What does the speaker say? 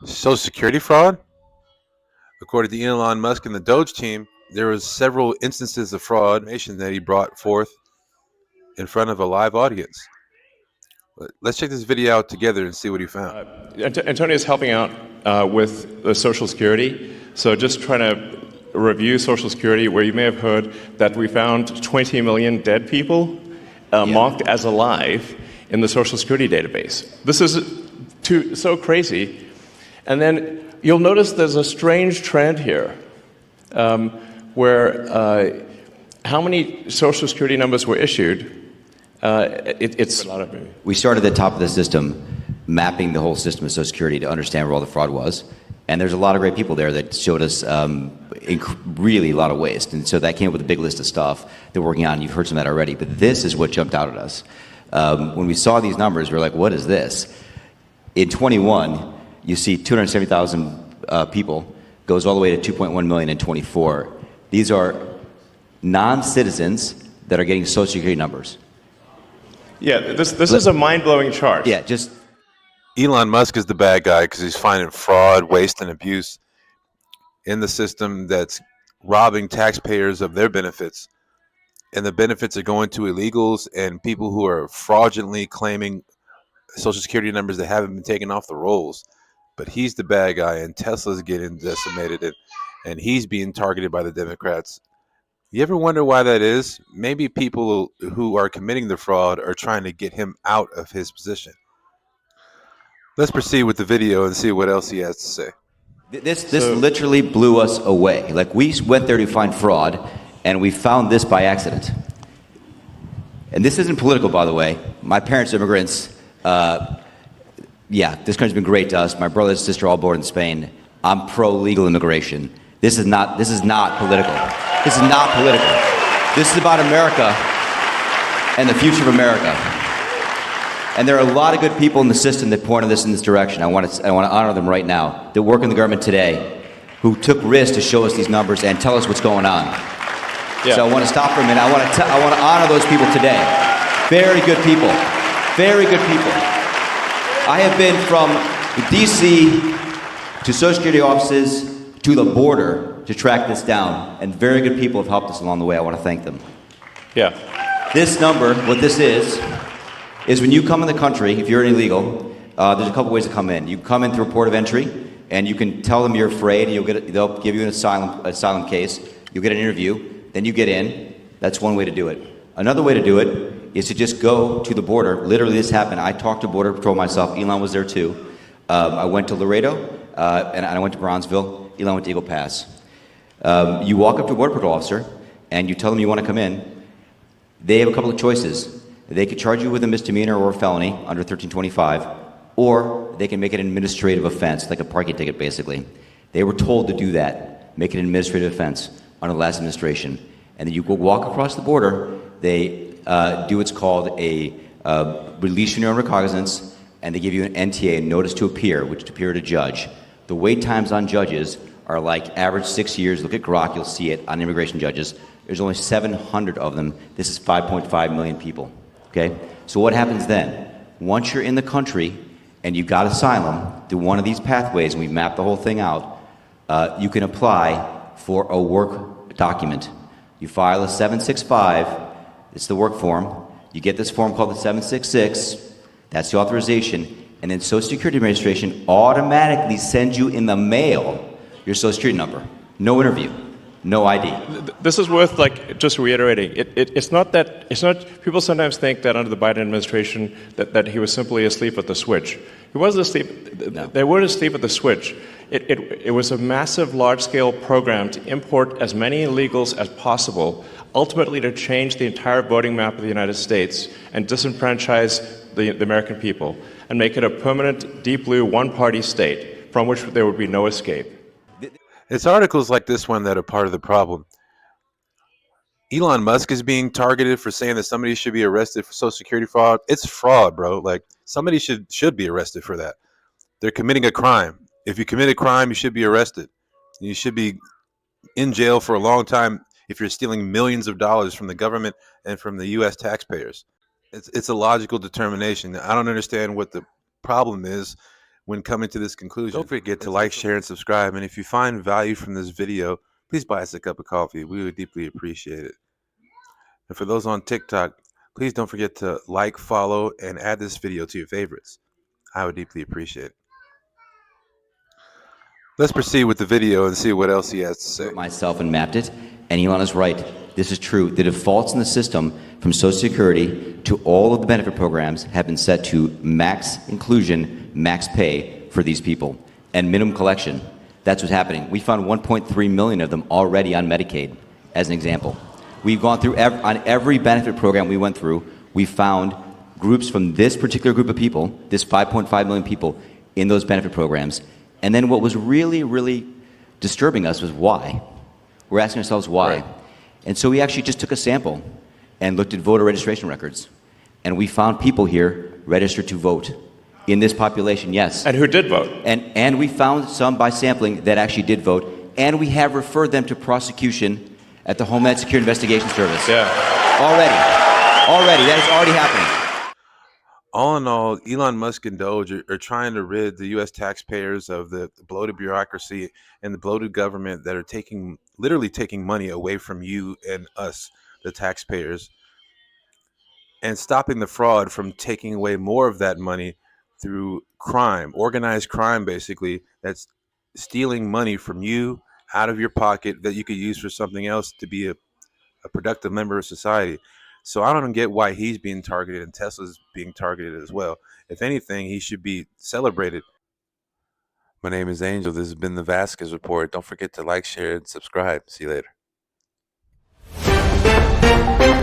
Social Security fraud? According to Elon Musk and the DOGE team, there was several instances of fraud that he brought forth in front of a live audience. Let's check this video out together and see what he found. Antonio is helping out with the Social Security. So just trying to review Social Security, where you may have heard that we found 20 million dead people marked as alive in the Social Security database. This is so crazy. And then you'll notice there's a strange trend here where how many Social Security numbers were issued. It's a lot of maybe. We started at the top of the system, mapping the whole system of Social Security to understand where all the fraud was. And there's a lot of great people there that showed us really a lot of waste. And so that came up with a big list of stuff that we're working on. You've heard some of that already. But this is what jumped out at us. When we saw these numbers, we were like, what is this? In 21, you see 270,000 people, goes all the way to 2.1 million in 24. These are non-citizens that are getting Social Security numbers. Yeah, this is a mind-blowing chart. Yeah, just Elon Musk is the bad guy because he's finding fraud, waste, and abuse in the system that's robbing taxpayers of their benefits. And the benefits are going to illegals and people who are fraudulently claiming Social Security numbers that haven't been taken off the rolls. But he's the bad guy, and Tesla's getting decimated, and he's being targeted by the Democrats. You ever wonder why that is? Maybe people who are committing the fraud are trying to get him out of his position. Let's proceed with the video and see what else he has to say. This literally blew us away. Like, we went there to find fraud, and we found this by accident. And this isn't political, by the way. My parents are immigrants. Yeah, this country's been great to us. My brother and sister all born in Spain. I'm pro-legal immigration. This is not political. This is not political. This is about America and the future of America. And there are a lot of good people in the system that pointed this in this direction. I want to honor them right now, that work in the government today, who took risks to show us these numbers and tell us what's going on. Yeah. So I want to stop for a minute. I want to honor those people today. Very good people. Very good people. I have been from D.C. to Social Security offices to the border to track this down, and very good people have helped us along the way. I want to thank them. Yeah. This number, what this is when you come in the country, if you're an illegal, there's a couple ways to come in. You come in through a port of entry, and you can tell them you're afraid, and they'll give you an asylum case. You'll get an interview, then you get in. That's one way to do it. Another way to do it is to just go to the border. Literally, this happened. I talked to Border Patrol myself. Elon was there too. I went to Laredo, and I went to Bronzeville. Elon went to Eagle Pass. You walk up to a Border Patrol officer, and you tell them you want to come in. They have a couple of choices. They could charge you with a misdemeanor or a felony under 1325, or they can make it an administrative offense, like a parking ticket, basically. They were told to do that, make it an administrative offense under the last administration. And then you go walk across the border. They do what's called a release from your own recognizance, and they give you an NTA, a notice to appear, which to appear to judge. The wait times on judges are like average 6 years. Look at Grok, you'll see it on immigration judges. There's only 700 of them. This is 5.5 million people. Okay? So what happens then? Once you're in the country and you got asylum through one of these pathways, and we mapped the whole thing out, you can apply for a work document. You file a 765, it's the work form. You get this form called the 766, that's the authorization, and then Social Security Administration automatically sends you in the mail your Social Security number. No interview, no ID. This is worth just reiterating. It's not people sometimes think that under the Biden administration that he was simply asleep at the switch. He wasn't asleep. No. They weren't asleep at the switch. It was a massive, large-scale program to import as many illegals as possible, ultimately to change the entire voting map of the United States and disenfranchise the American people and make it a permanent, deep blue, one-party state from which there would be no escape. It's articles like this one that are part of the problem. Elon Musk is being targeted for saying that somebody should be arrested for Social Security fraud. It's fraud, bro. Like, somebody should be arrested for that. They're committing a crime. If you commit a crime, you should be arrested. You should be in jail for a long time if you're stealing millions of dollars from the government and from the U.S. taxpayers. It's a logical determination. I don't understand what the problem is when coming to this conclusion. Don't forget to like, share, and subscribe. And if you find value from this video, please buy us a cup of coffee. We would deeply appreciate it. And for those on TikTok, please don't forget to like, follow, and add this video to your favorites. I would deeply appreciate it. Let's proceed with the video and see what else he has to say. Myself and mapped it, and Elon is right. This is true. The defaults in the system from Social Security to all of the benefit programs have been set to max inclusion, max pay for these people, and minimum collection. That's what's happening. We found 1.3 million of them already on Medicaid, as an example. We've gone through, on every benefit program we went through, we found groups from this particular group of people, this 5.5 million people in those benefit programs. And then what was really, really disturbing us was why. We're asking ourselves why. Right. And so we actually just took a sample and looked at voter registration records. And we found people here registered to vote in this population, yes. And who did vote. And we found some by sampling that actually did vote. And we have referred them to prosecution at the Homeland Security Investigation Service. Yeah. Already. That is already happening. All in all, Elon Musk and DOGE are trying to rid the U.S. taxpayers of the bloated bureaucracy and the bloated government that are literally taking money away from you and us, the taxpayers, and stopping the fraud from taking away more of that money through crime, organized crime, basically, that's stealing money from you out of your pocket that you could use for something else to be a productive member of society. So I don't get why he's being targeted and Tesla's being targeted as well. If anything, he should be celebrated. My name is Angel. This has been the Vasquez Report. Don't forget to like, share, and subscribe. See you later.